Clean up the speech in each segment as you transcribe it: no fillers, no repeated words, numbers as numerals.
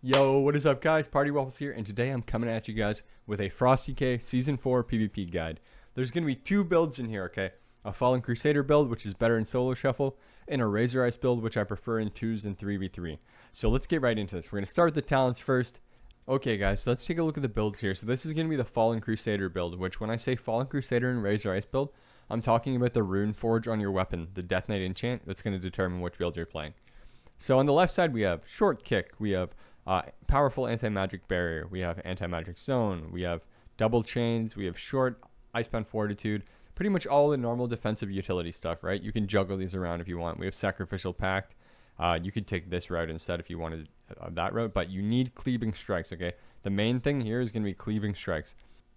Yo, what is up guys? Partywaffles here, and today I'm coming at you guys with a Frosty K Season 4 PvP guide. There's going to be two builds in here, okay? A Fallen Crusader build, which is better in solo shuffle, and a Razorice build, which I prefer in 2s and 3v3. So let's get right into this. We're going to start with the talents first. Okay guys, so let's take a look at the builds here. So this is going to be the Fallen Crusader build, which when I say Fallen Crusader and Razorice build, I'm talking about the Rune Forge on your weapon, the Death Knight enchant, that's going to determine which build you're playing. So on the left side we have Short Kick, we have powerful anti-magic barrier, we have anti-magic zone, we have double chains, we have short icebound fortitude, pretty much all the normal defensive utility stuff, right? You can juggle these around if you want. We have sacrificial pact. You could take this route instead if you wanted that route, but you need cleaving strikes, okay? The main thing here is going to be cleaving strikes.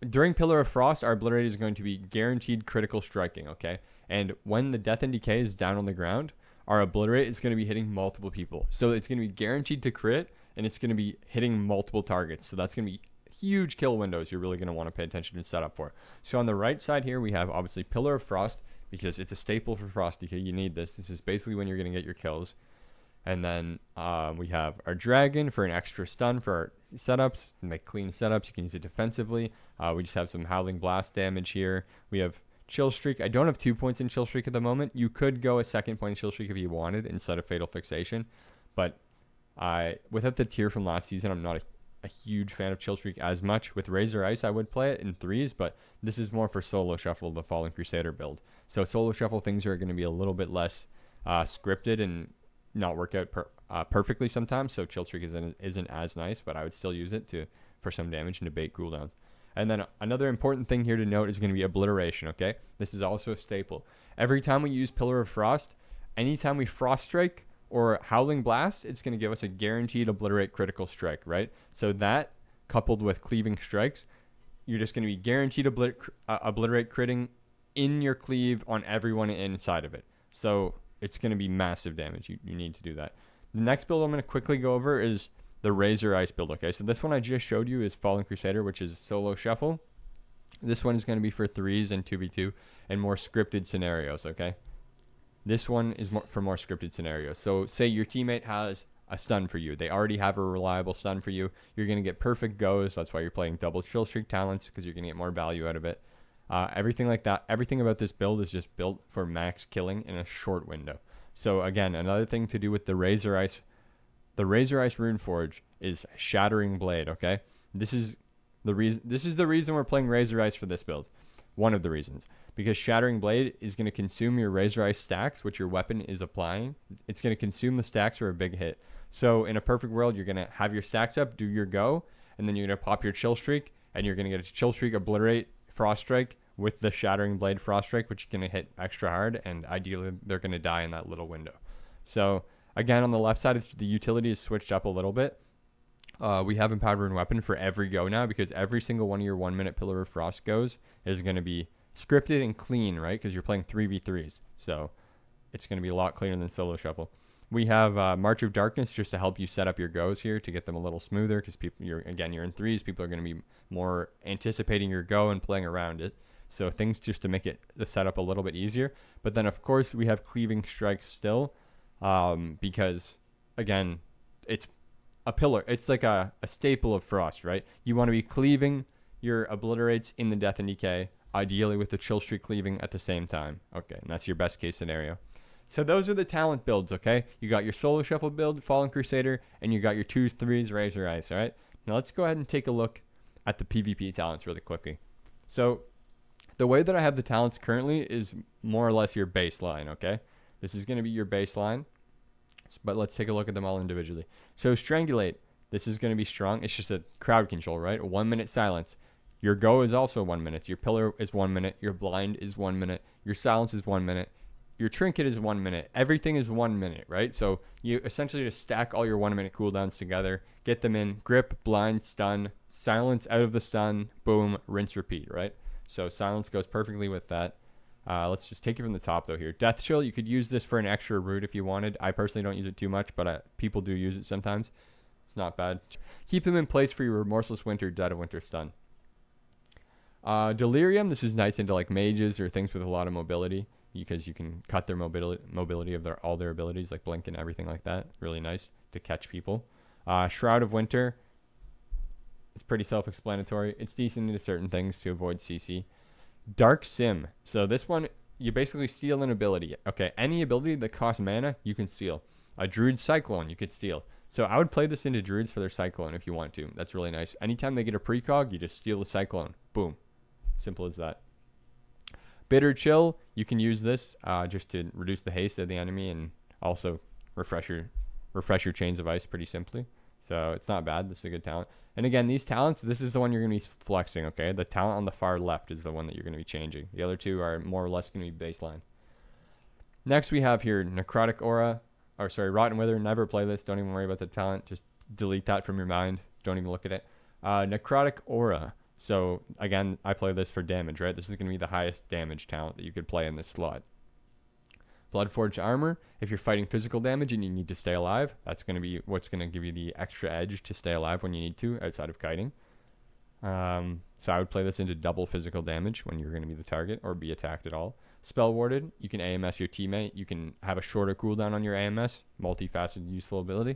During Pillar of Frost, our Obliterate is going to be guaranteed critical striking, okay? And when the Death and Decay is down on the ground, our Obliterate is going to be hitting multiple people. So it's going to be guaranteed to crit, and it's going to be hitting multiple targets. So that's going to be huge kill windows you're really going to want to pay attention and set up for. So on the right side here, we have obviously Pillar of Frost, because it's a staple for Frosty. You need this. This is basically when you're going to get your kills. And then we have our Dragon for an extra stun for our setups. Make clean setups. You can use it defensively. We just have some Howling Blast damage here. We have Chill Streak. I don't have 2 points in Chill Streak at the moment. You could go a second point in Chill Streak if you wanted instead of Fatal Fixation. But without the tier from last season, I'm not a huge fan of Chill Streak as much. With Razorice, I would play it in 3s, but this is more for solo shuffle, the Fallen Crusader build. So solo shuffle things are going to be a little bit less scripted and not work out perfectly sometimes. So Chill Streak isn't as nice, but I would still use it for some damage and to bait cooldowns. And then another important thing here to note is going to be obliteration, okay? This is also a staple. Every time we use Pillar of Frost, anytime we Frost Strike or Howling Blast, it's going to give us a guaranteed obliterate critical strike, right? So that, coupled with cleaving strikes, you're just going to be guaranteed obliterate critting in your cleave on everyone inside of it. So it's going to be massive damage. You need to do that. The next build I'm going to quickly go over is the Razorice build, okay? So this one I just showed you is Fallen Crusader, which is solo shuffle. This one is going to be for 3s and 2v2 and more scripted scenarios, okay? This one is for more scripted scenarios. So say your teammate has a stun for you. They already have a reliable stun for you. You're going to get perfect goes. That's why you're playing double Chill Streak talents, because you're going to get more value out of it. Everything like that. Everything about this build is just built for max killing in a short window. So again, another thing to do with the Razorice Rune Forge is Shattering Blade, okay? This is the reason we're playing Razorice for this build. One of the reasons, because Shattering Blade is going to consume your Razorice stacks, which your weapon is applying. It's going to consume the stacks for a big hit. So in a perfect world, you're going to have your stacks up, do your go, and then you're going to pop your Chill Streak, and you're going to get a Chill Streak, Obliterate, Frost Strike with the Shattering Blade Frost Strike, which is going to hit extra hard, and ideally they're going to die in that little window. So again, on the left side, the utility is switched up a little bit. We have Empowered Rune Weapon for every go now, because every single one of your 1 minute Pillar of Frost goes is going to be scripted and clean, right? Because you're playing 3v3s. So it's going to be a lot cleaner than solo shuffle. We have March of Darkness just to help you set up your goes here to get them a little smoother, because you're in 3s. People are going to be more anticipating your go and playing around it. So things just to make the setup a little bit easier. But then, of course, we have Cleaving Strikes still, because, again, it's a pillar. It's like a staple of Frost, right? You want to be cleaving your Obliterates in the Death and Decay, ideally with the Chill Streak cleaving at the same time. Okay, and that's your best case scenario. So those are the talent builds, okay? You got your solo shuffle build, Fallen Crusader, and you got your 2s, 3s, Razorice, all right? Now let's go ahead and take a look at the PvP talents really quickly. So the way that I have the talents currently is more or less your baseline, okay? This is going to be your baseline, but let's take a look at them all individually. So Strangulate, this is going to be strong. It's just a crowd control, right? A 1 minute silence. Your go is also 1 minute. Your pillar is 1 minute. Your blind is 1 minute. Your silence is 1 minute. Your trinket is 1 minute. Everything is 1 minute, right? So you essentially just stack all your 1 minute cooldowns together, get them in grip, blind, stun, silence out of the stun, boom, rinse, repeat, right? So silence goes perfectly with that. Let's just take it from the top though here. Death Chill, you could use this for an extra root if you wanted. I personally don't use it too much, but people do use it sometimes. It's not bad. Keep them in place for your Remorseless Winter, Dead of Winter stun. Delirium, this is nice into like mages or things with a lot of mobility, because you can cut their mobility of all their abilities, like blink and everything like that. Really nice to catch people. Shroud of Winter, it's pretty self-explanatory. It's decent into certain things to avoid CC. Dark Sim. So this one, you basically steal an ability. Okay, any ability that costs mana, you can steal. A Druid Cyclone, you could steal. So I would play this into Druids for their Cyclone if you want to. That's really nice. Anytime they get a precog, you just steal the Cyclone. Boom. Simple as that. Bitter Chill, you can use this just to reduce the haste of the enemy and also refresh your chains of ice pretty simply. So it's not bad. This is a good talent. And again, these talents, this is the one you're going to be flexing, okay? The talent on the far left is the one that you're going to be changing. The other two are more or less going to be baseline. Next, we have here Necrotic Aura. Or sorry, Rotten Wither. Never play this. Don't even worry about the talent. Just delete that from your mind. Don't even look at it. Necrotic Aura. So again, I play this for damage, right? This is going to be the highest damage talent that you could play in this slot. Bloodforged Armor, if you're fighting physical damage and you need to stay alive, that's going to be what's going to give you the extra edge to stay alive when you need to outside of kiting. So I would play this into double physical damage when you're going to be the target or be attacked at all. Spell Warded, you can AMS your teammate. You can have a shorter cooldown on your AMS, multifaceted useful ability.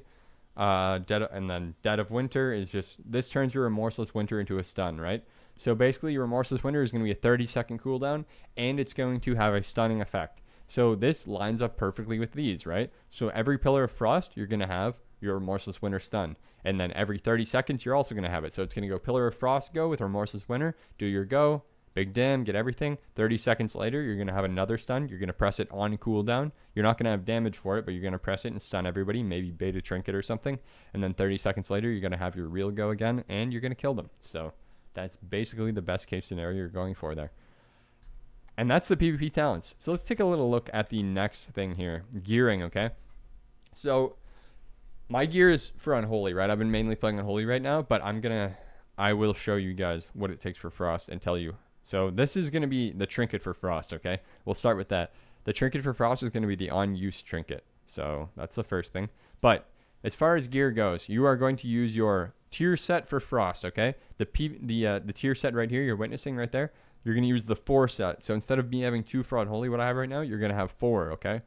Dead of Winter is just, this turns your Remorseless Winter into a stun, right? So basically your Remorseless Winter is going to be a 30-second cooldown and it's going to have a stunning effect. So this lines up perfectly with these, right? So every Pillar of Frost, you're going to have your Remorseless Winter stun. And then every 30 seconds, you're also going to have it. So it's going to go Pillar of Frost, go with Remorseless Winter, do your go, big dam, get everything. 30 seconds later, you're going to have another stun. You're going to press it on cooldown. You're not going to have damage for it, but you're going to press it and stun everybody, maybe bait a trinket or something. And then 30 seconds later, you're going to have your real go again, and you're going to kill them. So that's basically the best case scenario you're going for there. And that's the PvP talents. So let's take a little look at the next thing here. Gearing, okay? So my gear is for Unholy, right? I've been mainly playing Unholy right now, but I will show you guys what it takes for Frost and tell you. So this is going to be the trinket for Frost, okay? We'll start with that. The trinket for Frost is going to be the on-use trinket. So that's the first thing. But as far as gear goes, you are going to use your tier set for Frost, okay? The tier set right here, you're witnessing right there. You're going to use the 4 set. So instead of me having 2 for Unholy, what I have right now, you're going to have 4, okay?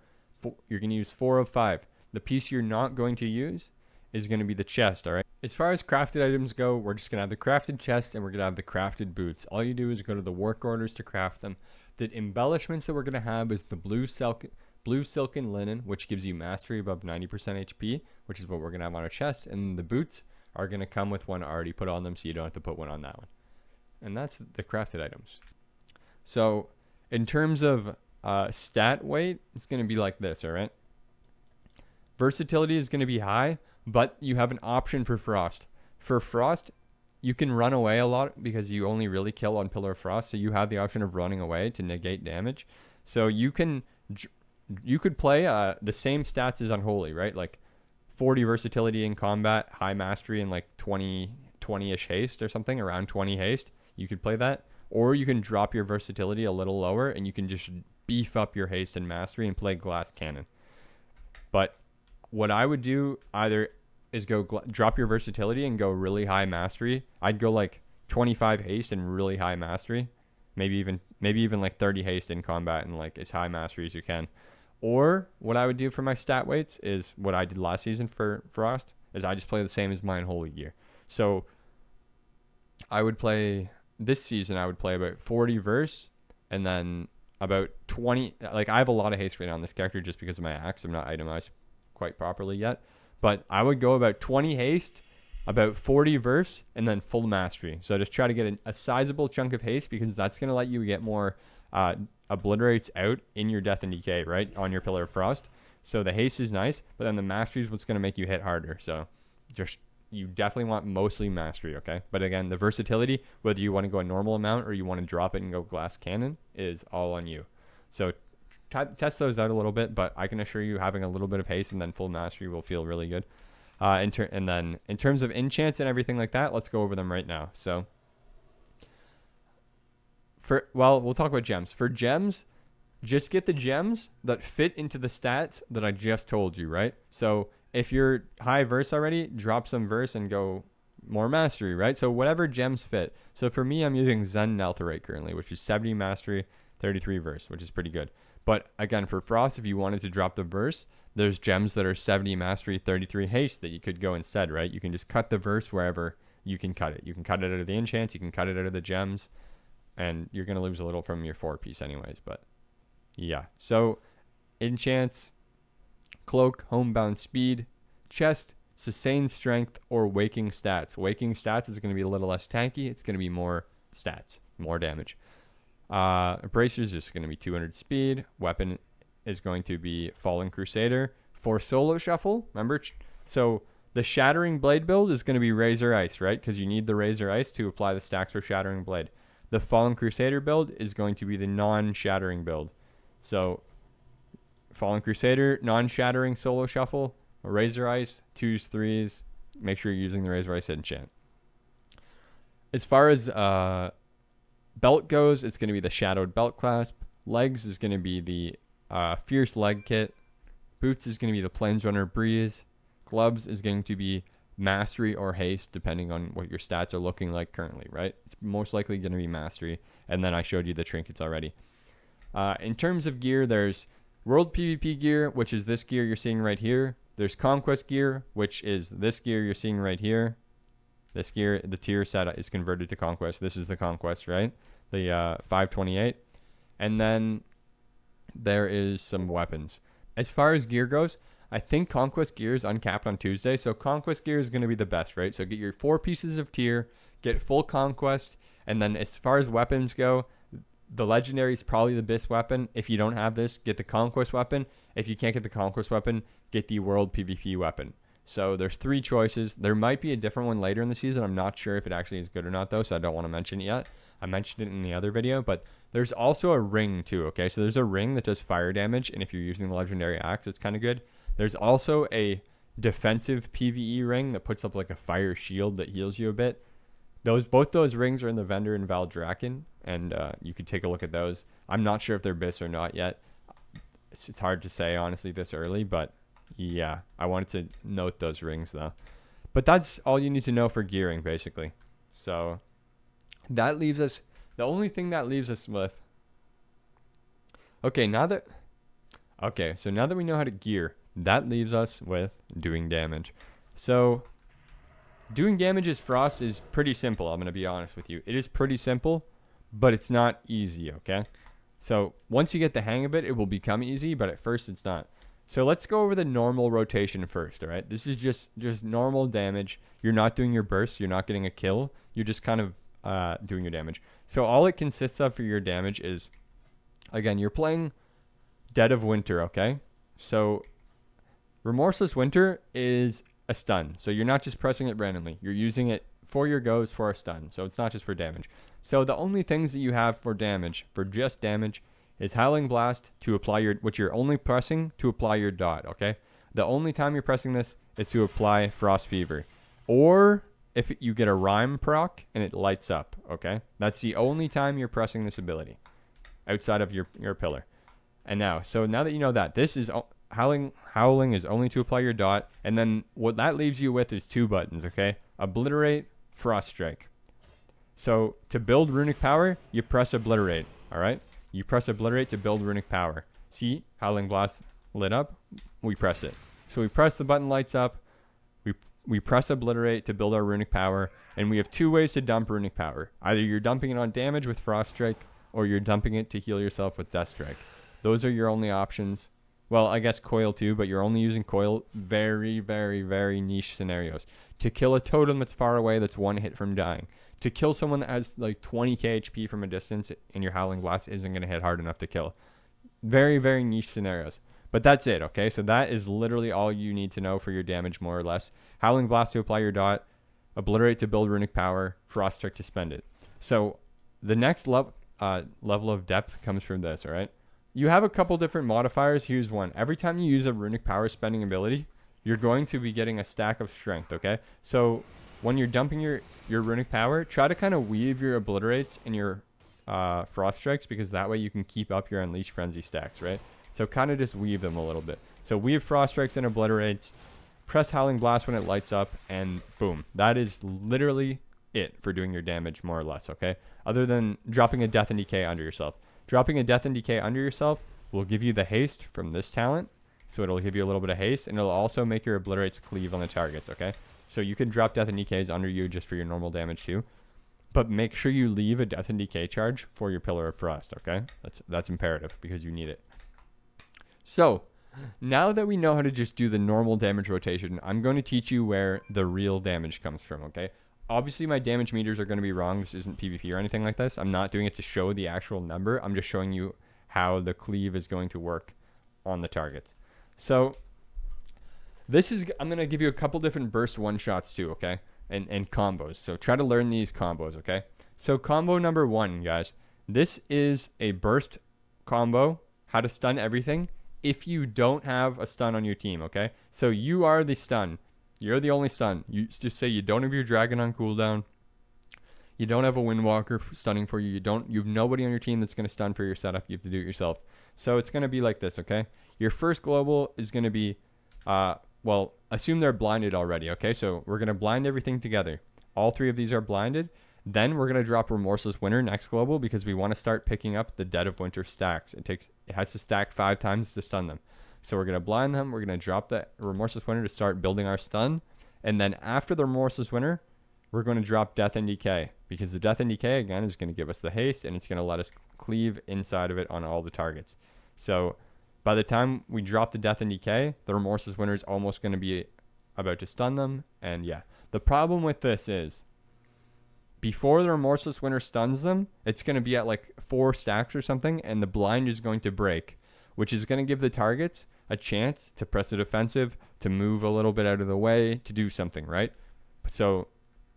You're going to use 4 of 5. The piece you're not going to use is going to be the chest, all right? As far as crafted items go, we're just going to have the crafted chest and we're going to have the crafted boots. All you do is go to the work orders to craft them. The embellishments that we're going to have is the blue silken linen, which gives you mastery above 90% HP, which is what we're going to have on our chest. And the boots are going to come with one already put on them, so you don't have to put one on that one. And that's the crafted items. So in terms of stat weight, it's going to be like this, all right? Versatility is going to be high, but you have an option for Frost. For Frost, you can run away a lot because you only really kill on Pillar of Frost, so you have the option of running away to negate damage. So you could play the same stats as Unholy, right? Like 40 versatility in combat, high mastery, and like 20-ish haste or something, around 20 haste. You could play that. Or you can drop your versatility a little lower and you can just beef up your haste and mastery and play Glass Cannon. But what I would do either is drop your versatility and go really high mastery. I'd go like 25 haste and really high mastery. Maybe even like 30 haste in combat and like as high mastery as you can. Or what I would do for my stat weights is what I did last season for Frost, is I just play the same as my Unholy gear. So I would play... This season, I would play about 40 verse and then about 20. Like, I have a lot of haste right now on this character just because of my axe. I'm not itemized quite properly yet. But I would go about 20 haste, about 40 verse, and then full mastery. So just try to get a sizable chunk of haste because that's going to let you get more obliterates out in your Death and Decay, right? On your Pillar of Frost. So the haste is nice, but then the mastery is what's going to make you hit harder. So just... You definitely want mostly mastery, okay? But again, the versatility, whether you want to go a normal amount or you want to drop it and go Glass Cannon, is all on you. So test those out a little bit, but I can assure you having a little bit of haste and then full mastery will feel really good. And then in terms of enchants and everything like that, let's go over them right now. So, we'll talk about gems. For gems, just get the gems that fit into the stats that I just told you, right? So if you're high verse already, drop some verse and go more mastery, right? So whatever gems fit. So for me, I'm using Zen Neltherite currently, which is 70 mastery, 33 verse, which is pretty good. But again, for Frost, if you wanted to drop the verse, there's gems that are 70 mastery, 33 haste that you could go instead, right? You can just cut the verse wherever you can cut it. You can cut it out of the enchants, you can cut it out of the gems, and you're going to lose a little from your 4-piece anyways, but yeah. So enchants, cloak, homebound speed, chest, sustained strength, or waking stats. Waking stats is going to be a little less tanky. It's going to be more stats, more damage. Bracers is going to be 200 speed. Weapon is going to be Fallen Crusader. For solo shuffle, remember, so the Shattering Blade build is going to be Razorice, right? Because you need the Razorice to apply the stacks for Shattering Blade. The Fallen Crusader build is going to be the non-shattering build. So Fallen Crusader, non-shattering solo shuffle, Razorice, 2s, 3s. Make sure you're using the Razorice enchant. As far as belt goes, it's going to be the Shadowed Belt Clasp. Legs is going to be the Fierce Leg Kit. Boots is going to be the Planesrunner Breeze. Gloves is going to be Mastery or Haste, depending on what your stats are looking like currently, right? It's most likely going to be Mastery. And then I showed you the trinkets already. In terms of gear, there's World PvP gear, which is this gear you're seeing right here. There's Conquest gear, which is this gear you're seeing right here. This gear, the tier set is converted to Conquest. This is the Conquest, right? The 528. And then there is some weapons. As far as gear goes, I think Conquest gear is uncapped on Tuesday. So Conquest gear is going to be the best, right? So get your 4 pieces of tier, get full Conquest. And then as far as weapons go, the Legendary is probably the best weapon. If you don't have this, get the Conquest weapon. If you can't get the Conquest weapon, get the World PvP weapon. So there's 3 choices. There might be a different one later in the season. I'm not sure if it actually is good or not, though, so I don't want to mention it yet. I mentioned it in the other video, but there's also a ring, too, okay? So there's a ring that does fire damage, and if you're using the Legendary Axe, it's kind of good. There's also a defensive PvE ring that puts up like a fire shield that heals you a bit. Both those rings are in the vendor in Valdraken, and you could take a look at those. I'm not sure if they're BIS or not yet. It's hard to say, honestly, this early, but yeah, I wanted to note those rings, though. But that's all you need to know for gearing, basically. So that leaves us, the only thing that leaves us with, so now that we know how to gear, that leaves us with doing damage. So doing damage as Frost is pretty simple, I'm going to be honest with you. It is pretty simple, but it's not easy, okay? So once you get the hang of it, it will become easy, but at first it's not. So let's go over the normal rotation first, all right? This is just normal damage. You're not doing your burst. You're not getting a kill. You're just kind of doing your damage. So all it consists of for your damage is, again, you're playing Dead of Winter, okay? So Remorseless Winter is a stun. So you're not just pressing it randomly. You're using it for your goes for a stun. So it's not just for damage. So the only things that you have for damage, for just damage, is Howling Blast to apply which you're only pressing to apply your dot, okay? The only time you're pressing this is to apply Frost Fever. Or if you get a Rhyme proc and it lights up, okay? That's the only time you're pressing this ability outside of your pillar. And now that you know that, this is Howling is only to apply your dot, and then what that leaves you with is 2 buttons, okay? Obliterate, Frost Strike. So to build Runic Power, you press Obliterate, all right? You press Obliterate to build Runic Power. See, Howling Blast lit up, we press it. So we press the button, lights up, we press Obliterate to build our Runic Power, and we have 2 ways to dump Runic Power. Either you're dumping it on damage with Frost Strike, or you're dumping it to heal yourself with Death Strike. Those are your only options. Well, I guess Coil too, but you're only using Coil very, very, very niche scenarios. To kill a totem that's far away that's 1 hit from dying. To kill someone that has like 20k HP from a distance and your Howling Blast isn't going to hit hard enough to kill. Very, very niche scenarios. But that's it, okay? So that is literally all you need to know for your damage, more or less. Howling Blast to apply your dot. Obliterate to build Runic Power. Frost Strike to spend it. So the next level of depth comes from this, all right? You have a couple different modifiers. Here's one. Every time you use a Runic Power spending ability, you're going to be getting a stack of strength, okay? So when you're dumping your Runic Power, try to kind of weave your Obliterates and your Frost Strikes, because that way you can keep up your Unleash Frenzy stacks, right? So kind of just weave them a little bit. So weave Frost Strikes and Obliterates, press Howling Blast when it lights up, and boom. That is literally it for doing your damage, more or less, okay? Other than dropping a Death and Decay under yourself. Dropping a Death and Decay under yourself will give you the haste from this talent, So it'll give you a little bit of haste, and it'll also make your obliterates cleave on the targets, okay? So you can drop death and decays under you just for your normal damage too. But make sure you leave a death and decay charge for your Pillar of Frost, okay? That's imperative because you need it. So now that we know how to just do the normal damage rotation, I'm going to teach you where the real damage comes from, okay? Obviously, my damage meters are going to be wrong. This isn't PvP or anything like this. I'm not doing it to show the actual number. I'm just showing you how the cleave is going to work on the targets. So I'm going to give you a couple different burst one-shots too, okay? And combos. So try to learn these combos, okay? So combo number 1, guys. This is a burst combo, how to stun everything if you don't have a stun on your team, okay? So you are the stun. You're the only stun. You just say you don't have your dragon on cooldown. You don't have a Windwalker stunning for you. You have nobody on your team that's going to stun for your setup. You have to do it yourself. So it's going to be like this, okay? Your first global is going to be, well, assume they're blinded already, okay? So we're going to blind everything together. All 3 of these are blinded. Then we're going to drop Remorseless Winter next global because we want to start picking up the Dead of Winter stacks. It has to stack 5 times to stun them. So we're going to blind them. We're going to drop the Remorseless Winter to start building our stun. And then after the Remorseless Winter, we're going to drop Death and Decay because the Death and Decay, again, is going to give us the haste and it's going to let us cleave inside of it on all the targets. So by the time we drop the Death and Decay, the Remorseless Winter is almost going to be about to stun them. And yeah, the problem with this is before the Remorseless Winter stuns them, it's going to be at like 4 stacks or something, and the blind is going to break, which is going to give the targets a chance to press a defensive, to move a little bit out of the way, to do something, right? So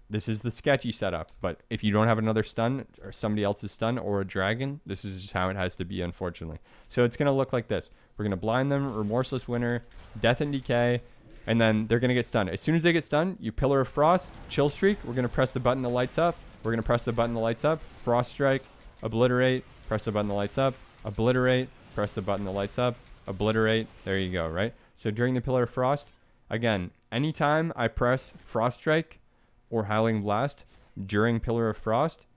this is the sketchy setup, but if you don't have another stun or somebody else's stun or a dragon, this is just how it has to be, unfortunately. So it's going to look like this. We're going to blind them, Remorseless Winter, Death and Decay, and then they're going to get stunned. As soon as they get stunned, you Pillar of Frost, Chill Streak. We're going to press the button that lights up. We're going to press the button that lights up, Frost Strike, Obliterate, press the button that lights up, Obliterate, press the button that lights up, Obliterate. There you go, right? So during the Pillar of Frost, again, anytime I press Frost Strike or Howling Blast during Pillar of Frost,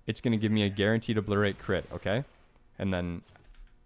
it's going to give me a guaranteed Obliterate crit, okay? And then,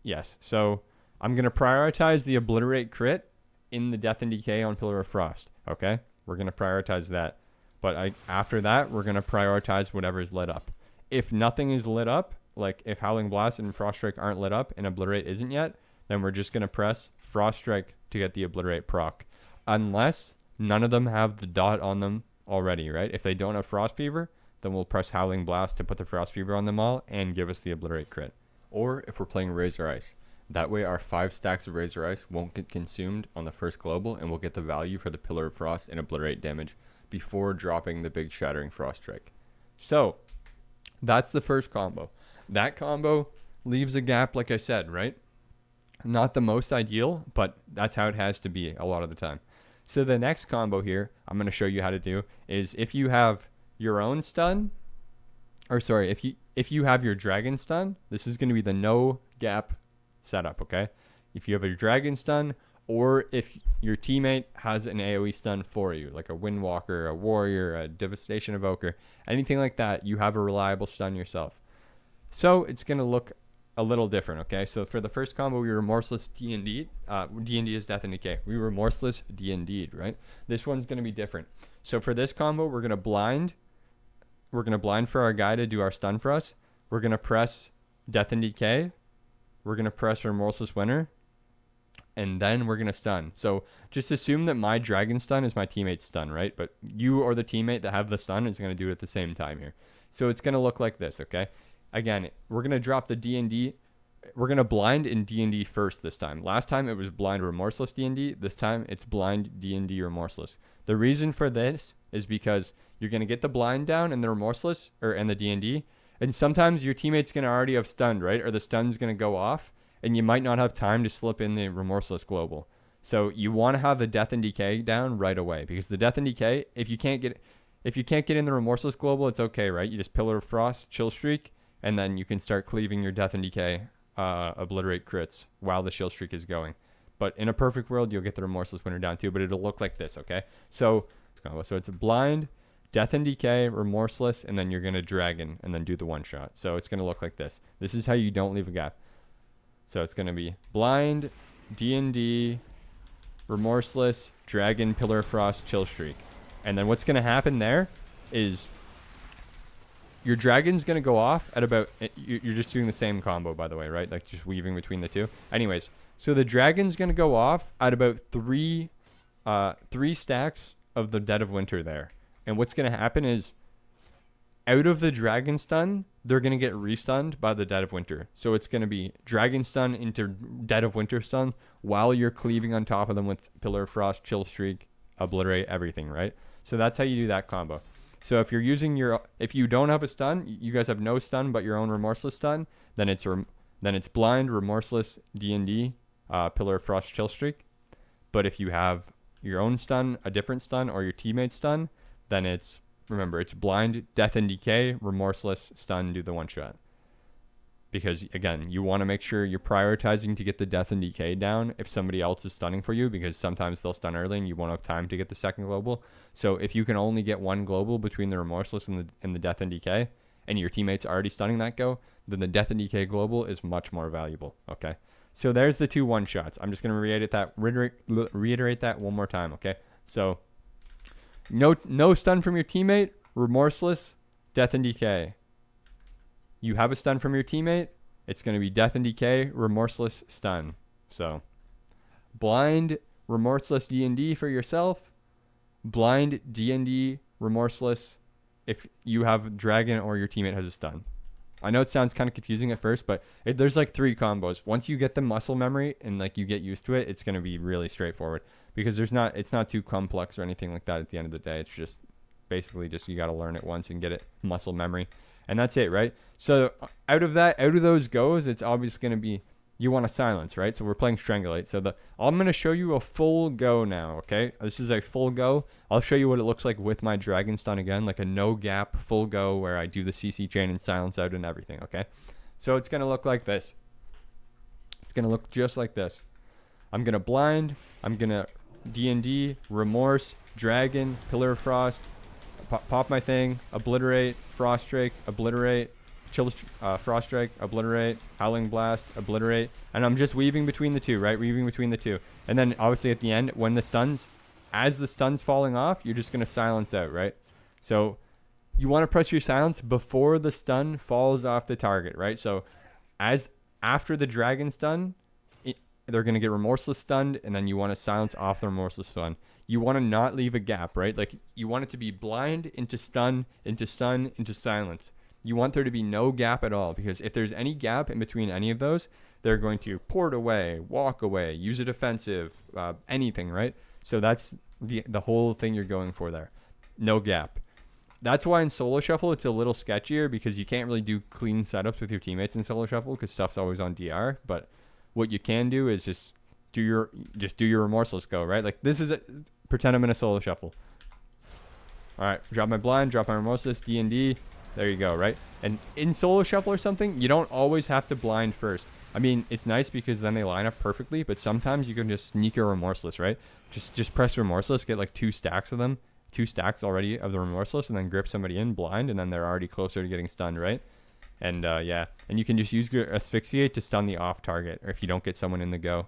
yes. So I'm going to prioritize the Obliterate crit in the Death and Decay on Pillar of Frost, okay? We're going to prioritize that. But after that, we're going to prioritize whatever is lit up. If nothing is lit up, like if Howling Blast and Frost Strike aren't lit up and Obliterate isn't yet, then we're just going to press Frost Strike to get the Obliterate proc. Unless none of them have the dot on them already, right? If they don't have Frost Fever, then we'll press Howling Blast to put the Frost Fever on them all and give us the Obliterate crit. Or if we're playing Razorice, that way our 5 stacks of Razorice won't get consumed on the first global and we'll get the value for the Pillar of Frost and Obliterate damage before dropping the big Shattering Frost Strike. So that's the first combo. That combo leaves a gap, like I said, right? Not the most ideal, but that's how it has to be a lot of the time. So the next combo here I'm going to show you how to do is if you have your own stun, or sorry, if you have your dragon stun, this is going to be the no gap setup, okay? If you have a dragon stun, or if your teammate has an AoE stun for you, like a Windwalker, a Warrior, a Devastation Evoker, anything like that, you have a reliable stun yourself. So it's going to look a little different, okay? So for the first combo, we Remorseless D&D. D&D is Death and Decay. We Remorseless D&D'd, right? This one's going to be different. So for this combo, we're going to blind. We're going to blind for our guy to do our stun for us. We're going to press Death and Decay. We're going to press Remorseless Winter. And then we're going to stun. So just assume that my dragon stun is my teammate's stun, right? But you or the teammate that have the stun is going to do it at the same time here. So it's going to look like this, okay? Again, we're going to drop the D&D. We're going to blind in D&D first this time. Last time it was blind Remorseless D&D. This time it's blind D&D Remorseless. The reason for this is because you're going to get the blind down and the Remorseless, or and the D&D. And sometimes your teammate's going to already have stunned, right? Or the stun's going to go off. And you might not have time to slip in the Remorseless Global. So you want to have the Death and Decay down right away. Because the Death and Decay, if you can't get in the Remorseless Global, it's okay, right? You just Pillar of Frost, Chill Streak, and then you can start cleaving your Death and Decay, Obliterate crits while the Chill Streak is going. But in a perfect world, you'll get the Remorseless Winter down too, but it'll look like this, okay? So it's a blind, Death and Decay, Remorseless, and then you're going to Dragon, and then do the one shot. So it's going to look like this. This is how you don't leave a gap. So it's going to be blind, D&D, Remorseless, Dragon, Pillar of Frost, Chill Streak. And then what's going to happen there is your dragon's going to go off at about, you're just doing the same combo, by the way, right? Like just weaving between the two. Anyways, so the dragon's going to go off at about three stacks of the Dead of Winter there. And what's going to happen is out of the dragon stun, they're going to get restunned by the Dead of Winter. So it's going to be dragon stun into Dead of Winter stun while you're cleaving on top of them with Pillar of Frost, Chill Streak, Obliterate, everything, right? So that's how you do that combo. So if you're using if you don't have a stun, you guys have no stun but your own Remorseless stun, then it's Blind, Remorseless, D&D, Pillar of Frost, Chill Streak. But if you have your own stun, a different stun, or your teammate's stun, then remember, it's Blind, Death and Decay, Remorseless, stun, do the one shot. Because again, you want to make sure you're prioritizing to get the Death and Decay down if somebody else is stunning for you, because sometimes they'll stun early and you won't have time to get the second global. So if you can only get one global between the Remorseless and the Death and Decay, and your teammate's already stunning that go, then the Death and Decay global is much more valuable. Okay, so there's the 2 one-shots. I'm just going to reiterate that one more time, okay? So no stun from your teammate, Remorseless, Death and Decay. You have a stun from your teammate, it's going to be Death and Decay, Remorseless, stun. So Blind, Remorseless, D&D for yourself. Blind, D&D, Remorseless if you have Dragon or your teammate has a stun. I know it sounds kind of confusing at first, but there's like 3 combos. Once you get the muscle memory and like you get used to it, it's going to be really straightforward, because it's not too complex or anything like that at the end of the day. It's just basically just you got to learn it once and get it muscle memory. And that's it, right? So out of those goes, it's obviously going to be, you want to silence, right? So we're playing Strangulate. So I'm going to show you a full go now, okay? This is a full go. I'll show you what it looks like with my Dragon Stun again, like a no gap full go where I do the CC chain and silence out and everything, okay? So it's going to look like this. It's going to look just like this. I'm going to Blind. I'm going to D&D, Remorse, Dragon, Pillar of Frost, pop my thing, Obliterate, Frost Strike, Obliterate, Frost Strike, Obliterate, Howling Blast, Obliterate, and I'm just weaving between the two, right? Weaving between the two. And then obviously at the end, when as the stun's falling off, you're just going to silence out, right? So you want to press your silence before the stun falls off the target, right? So after the dragon stun, they're going to get Remorseless stunned, and then you want to silence off the Remorseless stun. You want to not leave a gap, right? Like you want it to be Blind into stun, into stun, into silence. You want there to be no gap at all, because if there's any gap in between any of those, they're going to port away, walk away, use a defensive, anything, right? So that's the whole thing you're going for there. No gap. That's why in solo shuffle it's a little sketchier, because you can't really do clean setups with your teammates in solo shuffle because stuff's always on DR. But what you can do is just do your Remorseless go, right? Like this is pretend I'm in a solo shuffle. All right, drop my Blind, drop my Remorseless, D&D. There you go, right? And in solo shuffle or something, you don't always have to Blind first. I mean, it's nice because then they line up perfectly, but sometimes you can just sneak a Remorseless, right? Just press Remorseless, get like 2 stacks of them, 2 stacks already of the Remorseless, and then grip somebody in Blind, and then they're already closer to getting stunned, right? And yeah, and you can just use your Asphyxiate to stun the off target, or if you don't get someone in the go.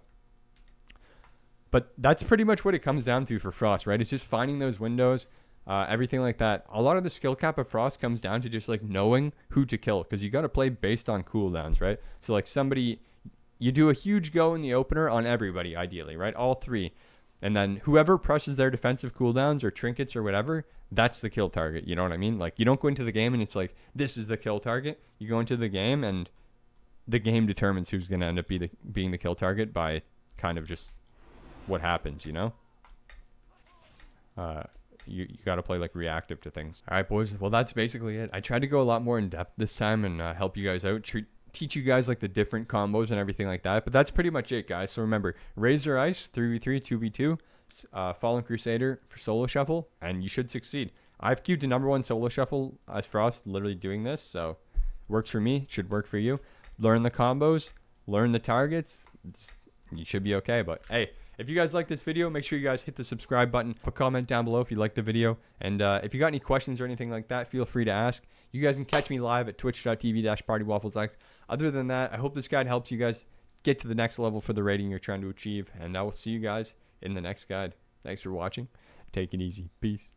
But that's pretty much what it comes down to for Frost, right? It's just finding those windows, everything like that. A lot of the skill cap of Frost comes down to just like knowing who to kill, because you got to play based on cooldowns, right? So like you do a huge go in the opener on everybody, ideally, right? All 3. And then whoever presses their defensive cooldowns or trinkets or whatever, that's the kill target. You know what I mean? Like you don't go into the game and it's like, this is the kill target. You go into the game and the game determines who's going to end up being the kill target by kind of just what happens, you know? You got to play like reactive to things. All right, boys. Well, that's basically it. I tried to go a lot more in depth this time and help you guys out, teach you guys like the different combos and everything like that. But that's pretty much it, guys. So remember, Razorice 3v3, 2v2, Fallen Crusader for solo shuffle, and you should succeed. I've queued to #1 solo shuffle as Frost, literally doing this, so works for me. Should work for you. Learn the combos, learn the targets. You should be okay. But hey, if you guys like this video, make sure you guys hit the subscribe button. Put a comment down below if you like the video. And if you got any questions or anything like that, feel free to ask. You guys can catch me live at twitch.tv/PartyWafflesX. Other than that, I hope this guide helps you guys get to the next level for the rating you're trying to achieve. And I will see you guys in the next guide. Thanks for watching. Take it easy. Peace.